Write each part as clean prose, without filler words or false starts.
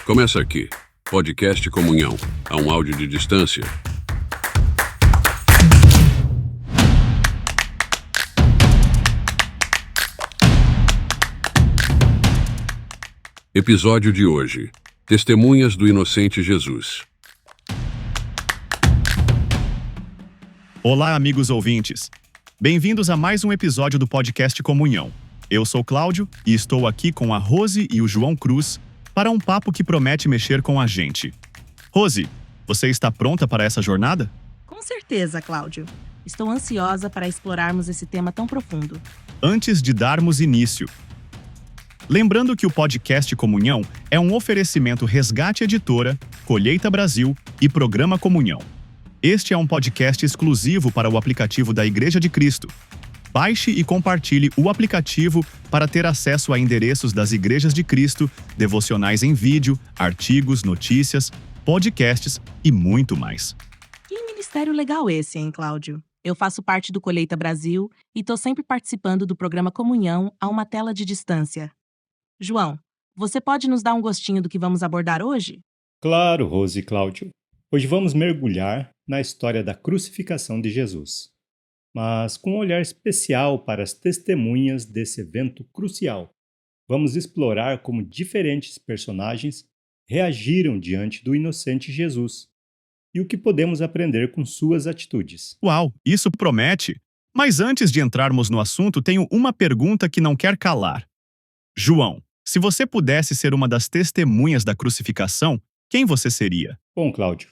Começa aqui, Podcast Comunhão, a um áudio de distância. Episódio de hoje: Testemunhas do Inocente Jesus. Olá, amigos ouvintes. Bem-vindos a mais um episódio do Podcast Comunhão. Eu sou Cláudio e estou aqui com a Rose e o João Cruz para um papo que promete mexer com a gente. Rose, você está pronta para essa jornada? Com certeza, Cláudio. Estou ansiosa para explorarmos esse tema tão profundo. Antes de darmos início, lembrando que o Podcast Comunhão é um oferecimento Resgate Editora, Colheita Brasil e Programa Comunhão. Este é um podcast exclusivo para o aplicativo da Igreja de Cristo. Baixe e compartilhe o aplicativo para ter acesso a endereços das Igrejas de Cristo, devocionais em vídeo, artigos, notícias, podcasts e muito mais. Que ministério legal esse, hein, Cláudio? Eu faço parte do Colheita Brasil e estou sempre participando do programa Comunhão a uma tela de distância. João, você pode nos dar um gostinho do que vamos abordar hoje? Claro, Rose e Cláudio. Hoje vamos mergulhar na história da crucificação de Jesus, mas com um olhar especial para as testemunhas desse evento crucial. Vamos explorar como diferentes personagens reagiram diante do inocente Jesus e o que podemos aprender com suas atitudes. Uau, isso promete! Mas antes de entrarmos no assunto, tenho uma pergunta que não quer calar. João, se você pudesse ser uma das testemunhas da crucificação, quem você seria? Bom, Cláudio,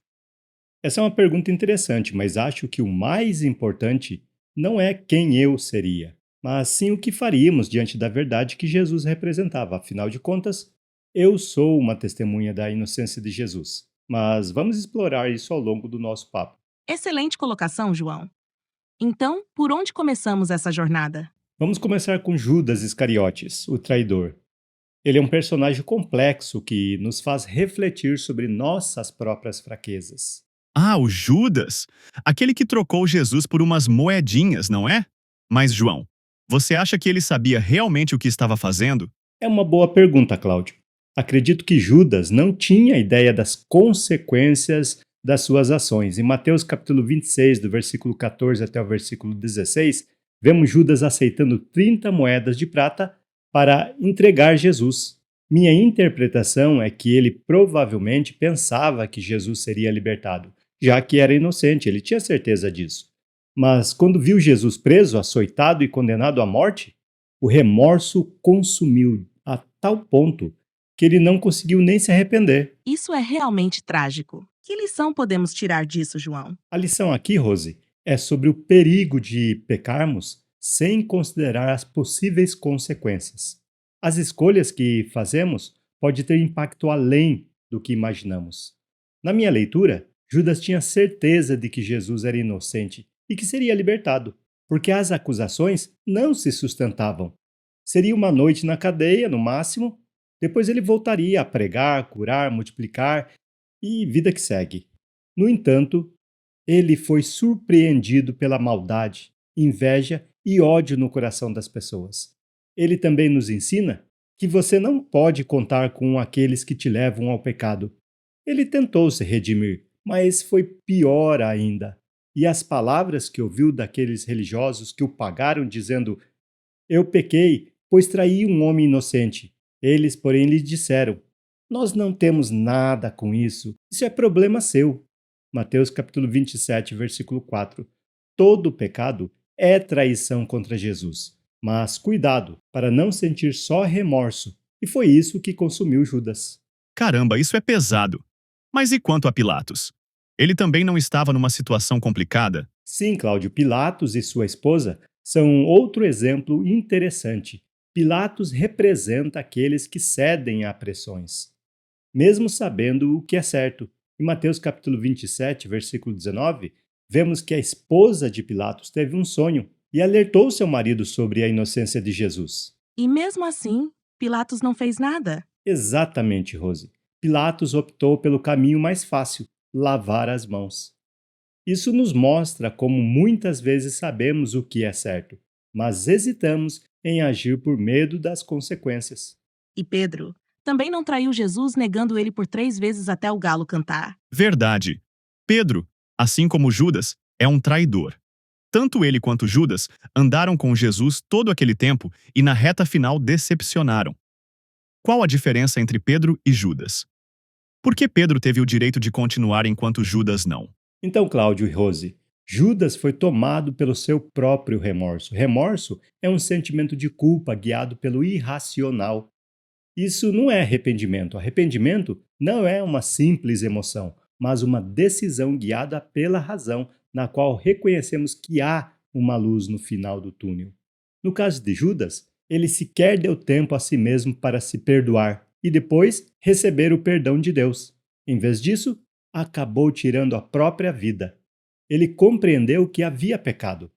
essa é uma pergunta interessante, mas acho que o mais importante não é quem eu seria, mas sim o que faríamos diante da verdade que Jesus representava. Afinal de contas, eu sou uma testemunha da inocência de Jesus. Mas vamos explorar isso ao longo do nosso papo. Excelente colocação, João. Então, por onde começamos essa jornada? Vamos começar com Judas Iscariotes, o traidor. Ele é um personagem complexo que nos faz refletir sobre nossas próprias fraquezas. Ah, o Judas! Aquele que trocou Jesus por umas moedinhas, não é? Mas, João, você acha que ele sabia realmente o que estava fazendo? É uma boa pergunta, Cláudio. Acredito que Judas não tinha ideia das consequências das suas ações. Em Mateus capítulo 26, do versículo 14 até o versículo 16, vemos Judas aceitando 30 moedas de prata para entregar Jesus. Minha interpretação é que ele provavelmente pensava que Jesus seria libertado, já que era inocente, ele tinha certeza disso. Mas quando viu Jesus preso, açoitado e condenado à morte, o remorso consumiu a tal ponto que ele não conseguiu nem se arrepender. Isso é realmente trágico. Que lição podemos tirar disso, João? A lição aqui, Rose, é sobre o perigo de pecarmos sem considerar as possíveis consequências. As escolhas que fazemos podem ter impacto além do que imaginamos. Na minha leitura, Judas tinha certeza de que Jesus era inocente e que seria libertado, porque as acusações não se sustentavam. Seria uma noite na cadeia, no máximo, depois ele voltaria a pregar, curar, multiplicar e vida que segue. No entanto, ele foi surpreendido pela maldade, inveja e ódio no coração das pessoas. Ele também nos ensina que você não pode contar com aqueles que te levam ao pecado. Ele tentou se redimir, mas foi pior ainda. E as palavras que ouviu daqueles religiosos que o pagaram dizendo: "Eu pequei, pois traí um homem inocente." Eles, porém, lhe disseram: "Nós não temos nada com isso. Isso é problema seu." Mateus capítulo 27, versículo 4. Todo pecado é traição contra Jesus. Mas cuidado para não sentir só remorso. E foi isso que consumiu Judas. Caramba, isso é pesado. Mas e quanto a Pilatos? Ele também não estava numa situação complicada? Sim, Cláudio, Pilatos e sua esposa são outro exemplo interessante. Pilatos representa aqueles que cedem a pressões, mesmo sabendo o que é certo. Em Mateus capítulo 27, versículo 19, vemos que a esposa de Pilatos teve um sonho e alertou seu marido sobre a inocência de Jesus. E mesmo assim, Pilatos não fez nada? Exatamente, Rose. Pilatos optou pelo caminho mais fácil, lavar as mãos. Isso nos mostra como muitas vezes sabemos o que é certo, mas hesitamos em agir por medo das consequências. E Pedro, Também não traiu Jesus negando ele por 3 vezes até o galo cantar. Verdade. Pedro, assim como Judas, é um traidor. Tanto ele quanto Judas andaram com Jesus todo aquele tempo e na reta final decepcionaram. Qual a diferença entre Pedro e Judas? Por que Pedro teve o direito de continuar enquanto Judas não? Então, Cláudio e Rose, Judas foi tomado pelo seu próprio remorso. Remorso é um sentimento de culpa guiado pelo irracional. Isso não é arrependimento. Arrependimento não é uma simples emoção, mas uma decisão guiada pela razão, na qual reconhecemos que há uma luz no final do túnel. No caso de Judas, ele sequer deu tempo a si mesmo para se perdoar e depois receber o perdão de Deus. Em vez disso, acabou tirando a própria vida. Ele compreendeu que havia pecado,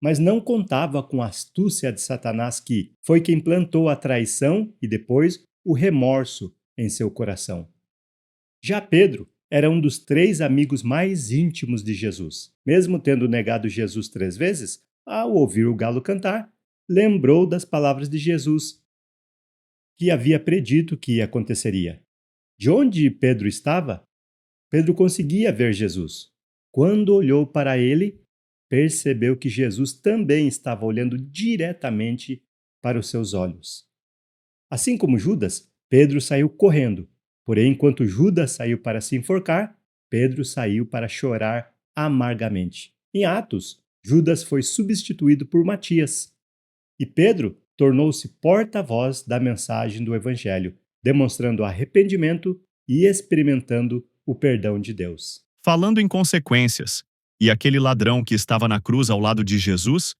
mas não contava com a astúcia de Satanás, que foi quem plantou a traição e depois o remorso em seu coração. Já Pedro era um dos 3 amigos mais íntimos de Jesus. Mesmo tendo negado Jesus 3 vezes, ao ouvir o galo cantar, lembrou das palavras de Jesus, que havia predito que aconteceria. De onde Pedro estava, Pedro conseguia ver Jesus. Quando olhou para ele, percebeu que Jesus também estava olhando diretamente para os seus olhos. Assim como Judas, Pedro saiu correndo. Porém, enquanto Judas saiu para se enforcar, Pedro saiu para chorar amargamente. Em Atos, Judas foi substituído por Matias. E Pedro tornou-se porta-voz da mensagem do Evangelho, demonstrando arrependimento e experimentando o perdão de Deus. Falando em consequências, e aquele ladrão que estava na cruz ao lado de Jesus,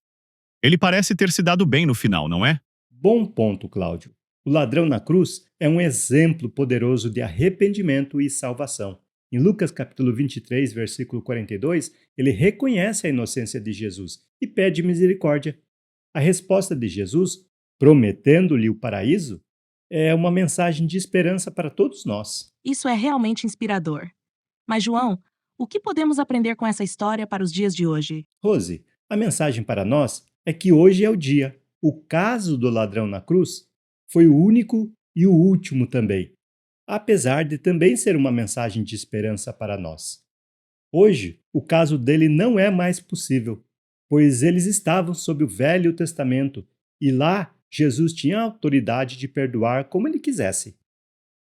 ele parece ter se dado bem no final, não é? Bom ponto, Cláudio. O ladrão na cruz é um exemplo poderoso de arrependimento e salvação. Em Lucas capítulo 23, versículo 42, ele reconhece a inocência de Jesus e pede misericórdia. A resposta de Jesus, prometendo-lhe o paraíso, é uma mensagem de esperança para todos nós. Isso é realmente inspirador. Mas, João, o que podemos aprender com essa história para os dias de hoje? Rose, a mensagem para nós é que hoje é o dia. O caso do ladrão na cruz foi o único e o último também, apesar de também ser uma mensagem de esperança para nós. Hoje, o caso dele não é mais possível, pois eles estavam sob o Velho Testamento e lá Jesus tinha a autoridade de perdoar como ele quisesse.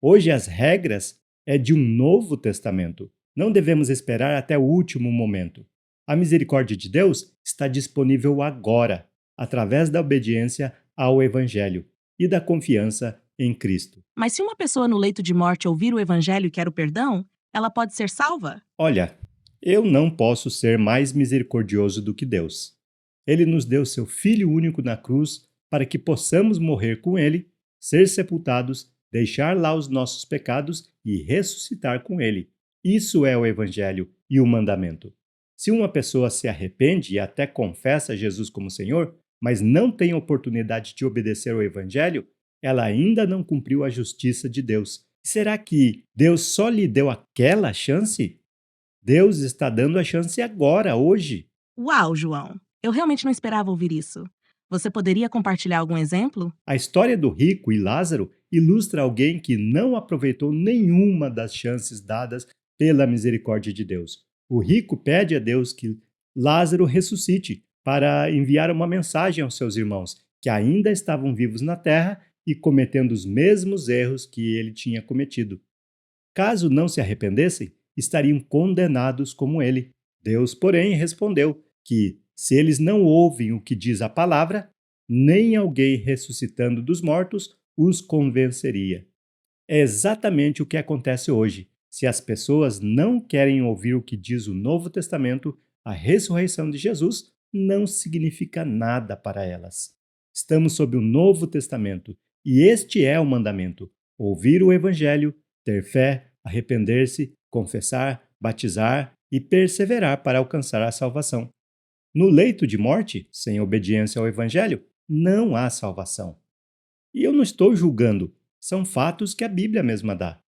Hoje as regras é de um Novo Testamento. Não devemos esperar até o último momento. A misericórdia de Deus está disponível agora, através da obediência ao Evangelho e da confiança em Cristo. Mas se uma pessoa no leito de morte ouvir o evangelho e quer o perdão, ela pode ser salva? Olha, eu não posso ser mais misericordioso do que Deus. Ele nos deu seu Filho único na cruz para que possamos morrer com ele, ser sepultados, deixar lá os nossos pecados e ressuscitar com ele. Isso é o Evangelho e o mandamento. Se uma pessoa se arrepende e até confessa Jesus como Senhor, mas não tem oportunidade de obedecer ao Evangelho, ela ainda não cumpriu a justiça de Deus. Será que Deus só lhe deu aquela chance? Deus está dando a chance agora, hoje. Uau, João! Eu realmente não esperava ouvir isso. Você poderia compartilhar algum exemplo? A história do rico e Lázaro ilustra alguém que não aproveitou nenhuma das chances dadas pela misericórdia de Deus. O rico pede a Deus que Lázaro ressuscite para enviar uma mensagem aos seus irmãos, que ainda estavam vivos na terra e cometendo os mesmos erros que ele tinha cometido. Caso não se arrependessem, estariam condenados como ele. Deus, porém, respondeu que, se eles não ouvem o que diz a palavra, nem alguém ressuscitando dos mortos os convenceria. É exatamente o que acontece hoje. Se as pessoas não querem ouvir o que diz o Novo Testamento, a ressurreição de Jesus não significa nada para elas. Estamos sob o Novo Testamento e este é o mandamento: ouvir o Evangelho, ter fé, arrepender-se, confessar, batizar e perseverar para alcançar a salvação. No leito de morte, sem obediência ao Evangelho, não há salvação. E eu não estou julgando, são fatos que a Bíblia mesma dá.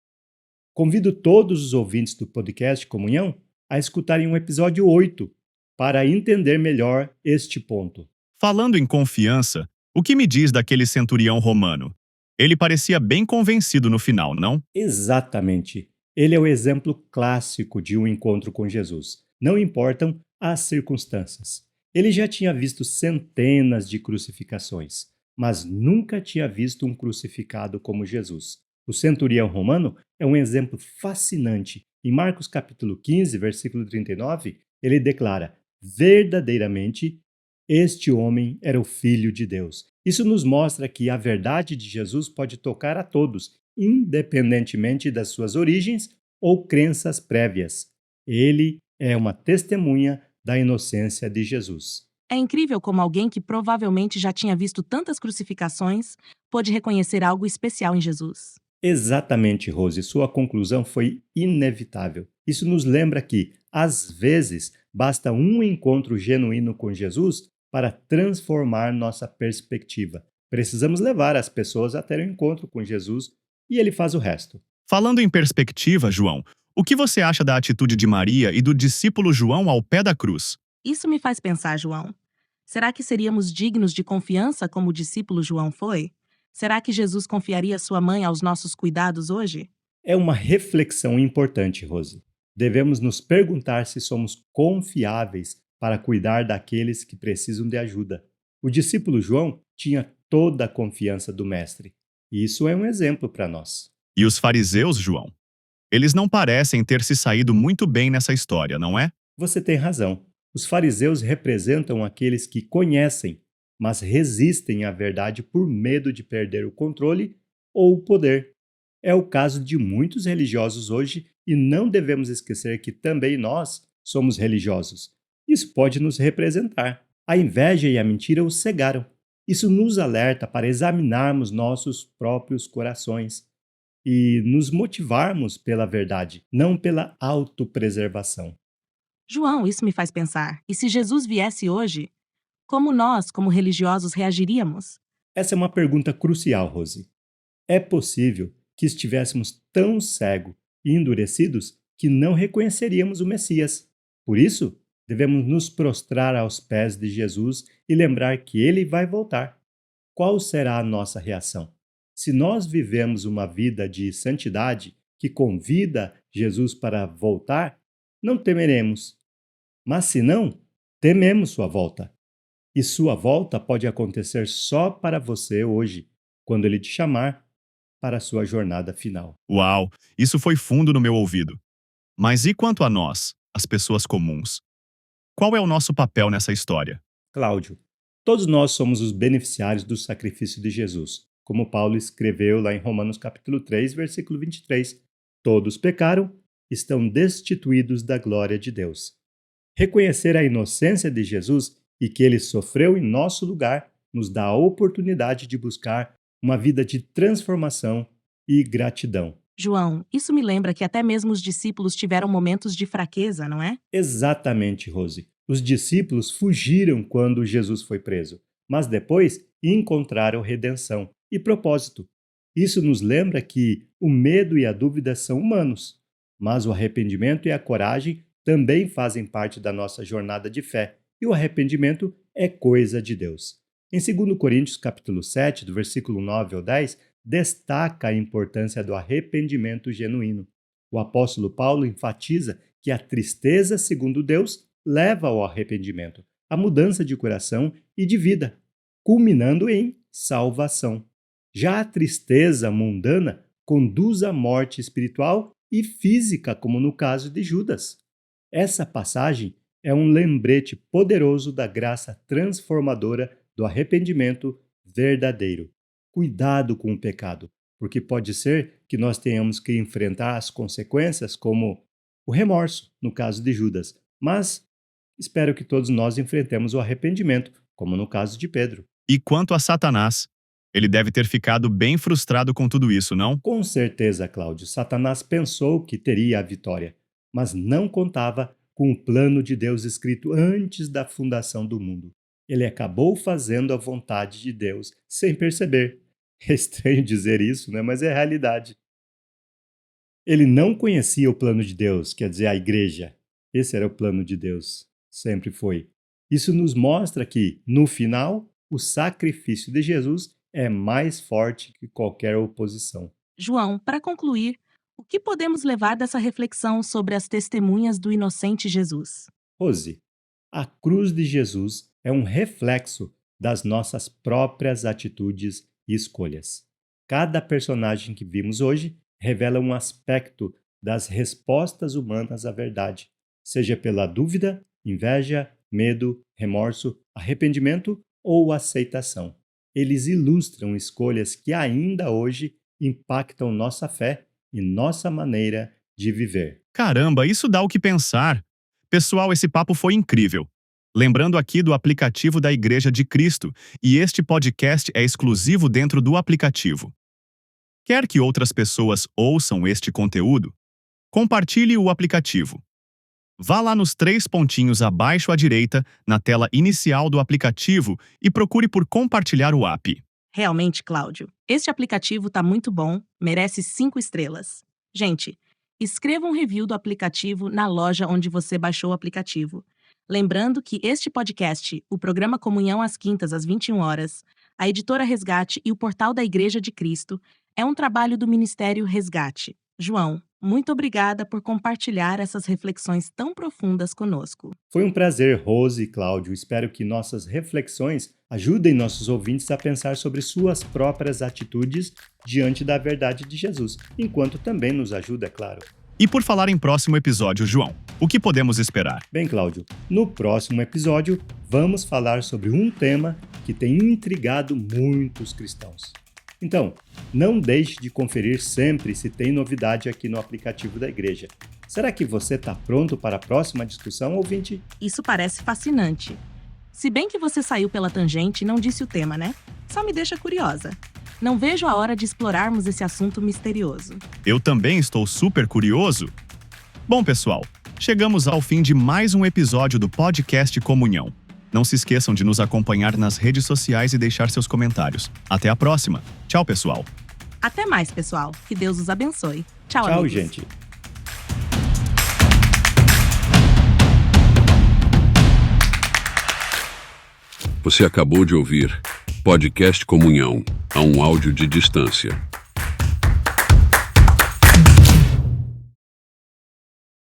Convido todos os ouvintes do podcast Comunhão a escutarem o episódio 8 para entender melhor este ponto. Falando em confiança, o que me diz daquele centurião romano? Ele parecia bem convencido no final, não? Exatamente. Ele é o exemplo clássico de um encontro com Jesus. Não importam as circunstâncias. Ele já tinha visto centenas de crucificações, mas nunca tinha visto um crucificado como Jesus. O centurião romano é um exemplo fascinante. Em Marcos capítulo 15, versículo 39, ele declara: verdadeiramente, este homem era o Filho de Deus. Isso nos mostra que a verdade de Jesus pode tocar a todos, independentemente das suas origens ou crenças prévias. Ele é uma testemunha da inocência de Jesus. É incrível como alguém que provavelmente já tinha visto tantas crucificações pôde reconhecer algo especial em Jesus. Exatamente, Rose, sua conclusão foi inevitável. Isso nos lembra que, às vezes, basta um encontro genuíno com Jesus para transformar nossa perspectiva. Precisamos levar as pessoas a ter um encontro com Jesus e ele faz o resto. Falando em perspectiva, João, o que você acha da atitude de Maria e do discípulo João ao pé da cruz? Isso me faz pensar, João. Será que seríamos dignos de confiança como o discípulo João foi? Será que Jesus confiaria sua mãe aos nossos cuidados hoje? É uma reflexão importante, Rose. Devemos nos perguntar se somos confiáveis para cuidar daqueles que precisam de ajuda. O discípulo João tinha toda a confiança do Mestre. E isso é um exemplo para nós. E os fariseus, João? Eles não parecem ter se saído muito bem nessa história, não é? Você tem razão. Os fariseus representam aqueles que conhecem, mas resistem à verdade por medo de perder o controle ou o poder. É o caso de muitos religiosos hoje e não devemos esquecer que também nós somos religiosos. Isso pode nos representar. A inveja e a mentira os cegaram. Isso nos alerta para examinarmos nossos próprios corações e nos motivarmos pela verdade, não pela autopreservação. João, isso me faz pensar. E se Jesus viesse hoje, como nós, como religiosos, reagiríamos? Essa é uma pergunta crucial, Rose. É possível que estivéssemos tão cegos e endurecidos que não reconheceríamos o Messias. Por isso, devemos nos prostrar aos pés de Jesus e lembrar que ele vai voltar. Qual será a nossa reação? Se nós vivemos uma vida de santidade que convida Jesus para voltar, não temeremos. Mas se não, tememos sua volta. E sua volta pode acontecer só para você hoje, quando ele te chamar para a sua jornada final. Uau, isso foi fundo no meu ouvido. Mas e quanto a nós, as pessoas comuns? Qual é o nosso papel nessa história? Cláudio, todos nós somos os beneficiários do sacrifício de Jesus, como Paulo escreveu lá em Romanos capítulo 3, versículo 23. Todos pecaram, estão destituídos da glória de Deus. Reconhecer a inocência de Jesus e que ele sofreu em nosso lugar nos dá a oportunidade de buscar uma vida de transformação e gratidão. João, isso me lembra que até mesmo os discípulos tiveram momentos de fraqueza, não é? Exatamente, Rose. Os discípulos fugiram quando Jesus foi preso, mas depois encontraram redenção e propósito. Isso nos lembra que o medo e a dúvida são humanos, mas o arrependimento e a coragem também fazem parte da nossa jornada de fé, e o arrependimento é coisa de Deus. Em 2 Coríntios capítulo 7, do versículo 9 ao 10, destaca a importância do arrependimento genuíno. O apóstolo Paulo enfatiza que a tristeza, segundo Deus, leva ao arrependimento, à mudança de coração e de vida, culminando em salvação. Já a tristeza mundana conduz à morte espiritual e física, como no caso de Judas. Essa passagem é um lembrete poderoso da graça transformadora do arrependimento verdadeiro. Cuidado com o pecado, porque pode ser que nós tenhamos que enfrentar as consequências, como o remorso, no caso de Judas, mas espero que todos nós enfrentemos o arrependimento, como no caso de Pedro. E quanto a Satanás? Ele deve ter ficado bem frustrado com tudo isso, não? Com certeza, Cláudio, Satanás pensou que teria a vitória, mas não contava com o plano de Deus escrito antes da fundação do mundo. Ele acabou fazendo a vontade de Deus sem perceber. É estranho dizer isso, né? Mas é a realidade. Ele não conhecia o plano de Deus, quer dizer, a igreja. Esse era o plano de Deus, sempre foi. Isso nos mostra que, no final, o sacrifício de Jesus é mais forte que qualquer oposição. João, para concluir, o que podemos levar dessa reflexão sobre as testemunhas do inocente Jesus? Rose, a cruz de Jesus é um reflexo das nossas próprias atitudes e escolhas. Cada personagem que vimos hoje revela um aspecto das respostas humanas à verdade, seja pela dúvida, inveja, medo, remorso, arrependimento ou aceitação. Eles ilustram escolhas que ainda hoje impactam nossa fé e nossa maneira de viver. Caramba, isso dá o que pensar. Pessoal, esse papo foi incrível. Lembrando aqui do aplicativo da Igreja de Cristo, e este podcast é exclusivo dentro do aplicativo. Quer que outras pessoas ouçam este conteúdo? Compartilhe o aplicativo. Vá lá nos 3 pontinhos abaixo à direita, na tela inicial do aplicativo, e procure por compartilhar o app. Realmente, Cláudio, este aplicativo tá muito bom, merece 5 estrelas. Gente, escreva um review do aplicativo na loja onde você baixou o aplicativo. Lembrando que este podcast, o programa Comunhão às Quintas às 21 horas, a editora Resgate e o portal da Igreja de Cristo, é um trabalho do Ministério Resgate. João, muito obrigada por compartilhar essas reflexões tão profundas conosco. Foi um prazer, Rose e Cláudio. Espero que nossas reflexões ajudem nossos ouvintes a pensar sobre suas próprias atitudes diante da verdade de Jesus, enquanto também nos ajuda, é claro. E por falar em próximo episódio, João, o que podemos esperar? Bem, Cláudio, no próximo episódio vamos falar sobre um tema que tem intrigado muitos cristãos. Então, não deixe de conferir sempre se tem novidade aqui no aplicativo da igreja. Será que você está pronto para a próxima discussão, ouvinte? Isso parece fascinante. Se bem que você saiu pela tangente e não disse o tema, né? Só me deixa curiosa. Não vejo a hora de explorarmos esse assunto misterioso. Eu também estou super curioso. Bom, pessoal, chegamos ao fim de mais um episódio do podcast Comunhão. Não se esqueçam de nos acompanhar nas redes sociais e deixar seus comentários. Até a próxima. Tchau, pessoal. Até mais, pessoal. Que Deus os abençoe. Tchau, Tchau, amigos. gente. Você acabou de ouvir Podcast Comunhão, a um áudio de distância.